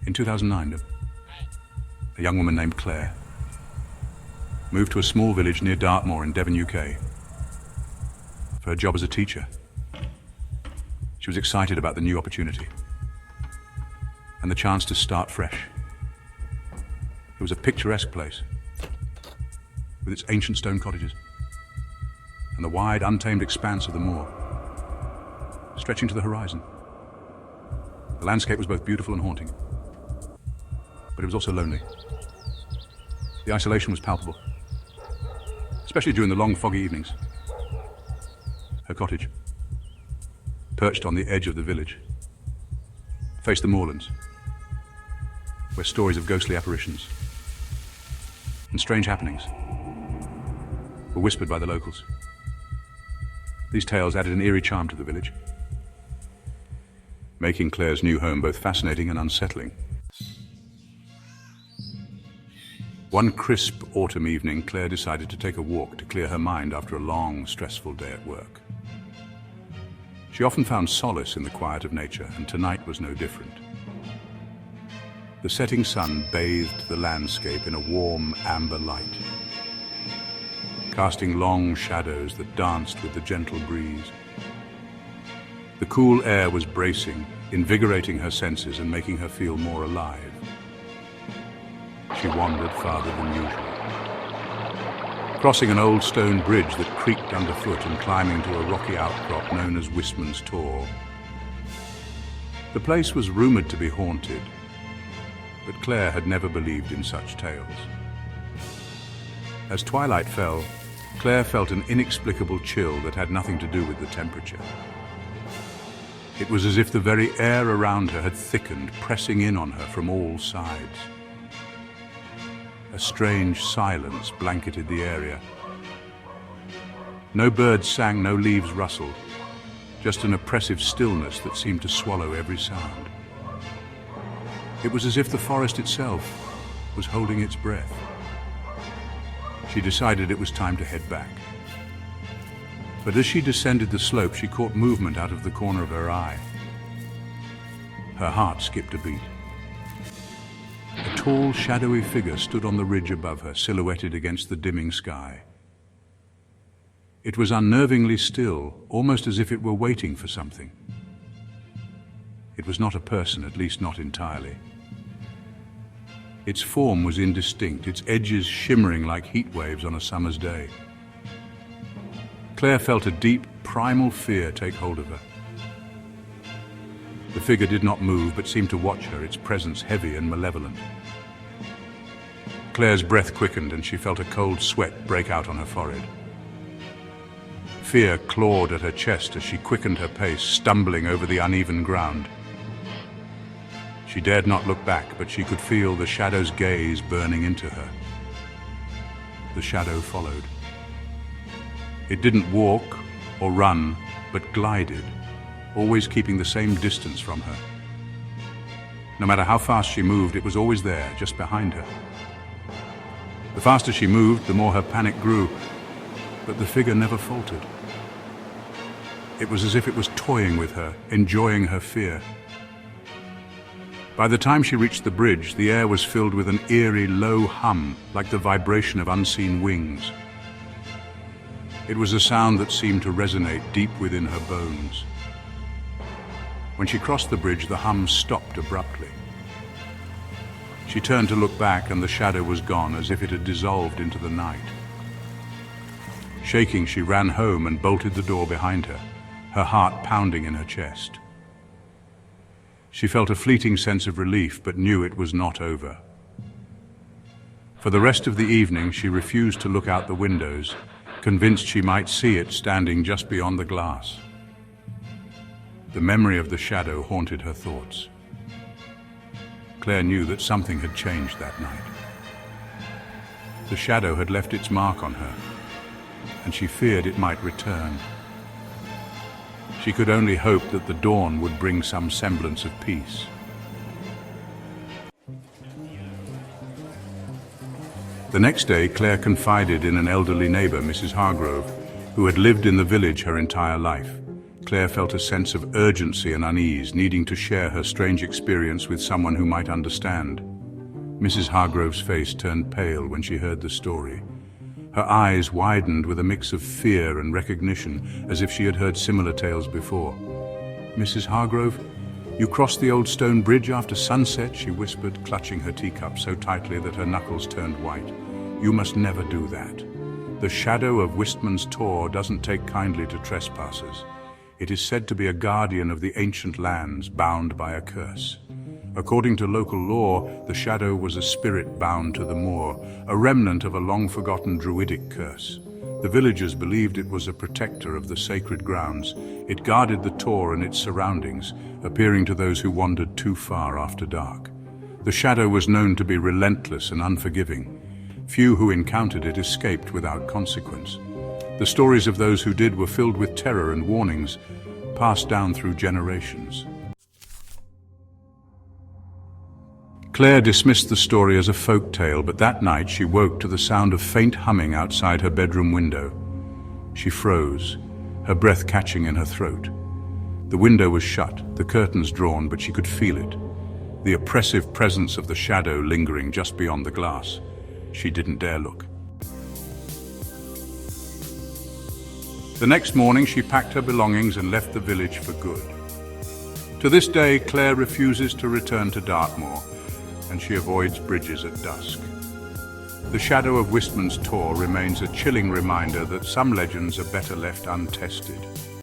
In 2009, a young woman named Claire moved to a small village near Dartmoor in Devon, UK, for her job as a teacher. She was excited about the new opportunity and the chance to start fresh. It was a picturesque place with its ancient stone cottages and the wide, untamed expanse of the moor stretching to the horizon. The landscape was both beautiful and haunting, but it was also lonely. The isolation was palpable, especially during the long, foggy evenings. Her cottage, perched on the edge of the village, faced the moorlands, where stories of ghostly apparitions and strange happenings were whispered by the locals. These tales added an eerie charm to the village, making Claire's new home both fascinating and unsettling. One crisp autumn evening, Claire decided to take a walk to clear her mind after a long, stressful day at work. She often found solace in the quiet of nature, and tonight was no different. The setting sun bathed the landscape in a warm, amber light, casting long shadows that danced with the gentle breeze. The cool air was bracing, invigorating her senses and making her feel more alive. She wandered farther than usual, crossing an old stone bridge that creaked underfoot and climbing to a rocky outcrop known as Wistman's Tor. The place was rumored to be haunted, but Claire had never believed in such tales. As twilight fell, Claire felt an inexplicable chill that had nothing to do with the temperature. It was as if the very air around her had thickened, pressing in on her from all sides. A strange silence blanketed the area. No birds sang, no leaves rustled, just an oppressive stillness that seemed to swallow every sound. It was as if the forest itself was holding its breath. She decided it was time to head back. But as she descended the slope, she caught movement out of the corner of her eye. Her heart skipped a beat. A tall, shadowy figure stood on the ridge above her, silhouetted against the dimming sky. It was unnervingly still, almost as if it were waiting for something. It was not a person, at least not entirely. Its form was indistinct, its edges shimmering like heat waves on a summer's day. Claire felt a deep, primal fear take hold of her. The figure did not move, but seemed to watch her, its presence heavy and malevolent. Claire's breath quickened, and she felt a cold sweat break out on her forehead. Fear clawed at her chest as she quickened her pace, stumbling over the uneven ground. She dared not look back, but she could feel the shadow's gaze burning into her. The shadow followed. It didn't walk or run, but glided, always keeping the same distance from her. No matter how fast she moved, it was always there, just behind her. The faster she moved, the more her panic grew, but the figure never faltered. It was as if it was toying with her, enjoying her fear. By the time she reached the bridge, the air was filled with an eerie, low hum, like the vibration of unseen wings. It was a sound that seemed to resonate deep within her bones. When she crossed the bridge, the hum stopped abruptly. She turned to look back, and the shadow was gone, as if it had dissolved into the night. Shaking, she ran home and bolted the door behind her, her heart pounding in her chest. She felt a fleeting sense of relief, but knew it was not over. For the rest of the evening, she refused to look out the windows, convinced she might see it standing just beyond the glass. The memory of the shadow haunted her thoughts. Claire knew that something had changed that night. The shadow had left its mark on her, and she feared it might return. She could only hope that the dawn would bring some semblance of peace. The next day, Claire confided in an elderly neighbor, Mrs. Hargrove, who had lived in the village her entire life. Claire felt a sense of urgency and unease, needing to share her strange experience with someone who might understand. Mrs. Hargrove's face turned pale when she heard the story. Her eyes widened with a mix of fear and recognition, as if she had heard similar tales before. "Mrs. Hargrove, you crossed the old stone bridge after sunset," she whispered, clutching her teacup so tightly that her knuckles turned white. "You must never do that. The shadow of Wistman's Tor doesn't take kindly to trespassers. It is said to be a guardian of the ancient lands, bound by a curse. According to local law, the shadow was a spirit bound to the moor, a remnant of a long-forgotten druidic curse. The villagers believed it was a protector of the sacred grounds. It guarded the Tor and its surroundings, appearing to those who wandered too far after dark. The shadow was known to be relentless and unforgiving. Few who encountered it escaped without consequence. The stories of those who did were filled with terror and warnings, passed down through generations. Claire dismissed the story as a folk tale, but that night she woke to the sound of faint humming outside her bedroom window. She froze, her breath catching in her throat. The window was shut, the curtains drawn, but she could feel it. The oppressive presence of the shadow lingering just beyond the glass. She didn't dare look. The next morning she packed her belongings and left the village for good. To this day, Claire refuses to return to Dartmoor, and she avoids bridges at dusk. The shadow of Wistman's Tor remains a chilling reminder that some legends are better left untested.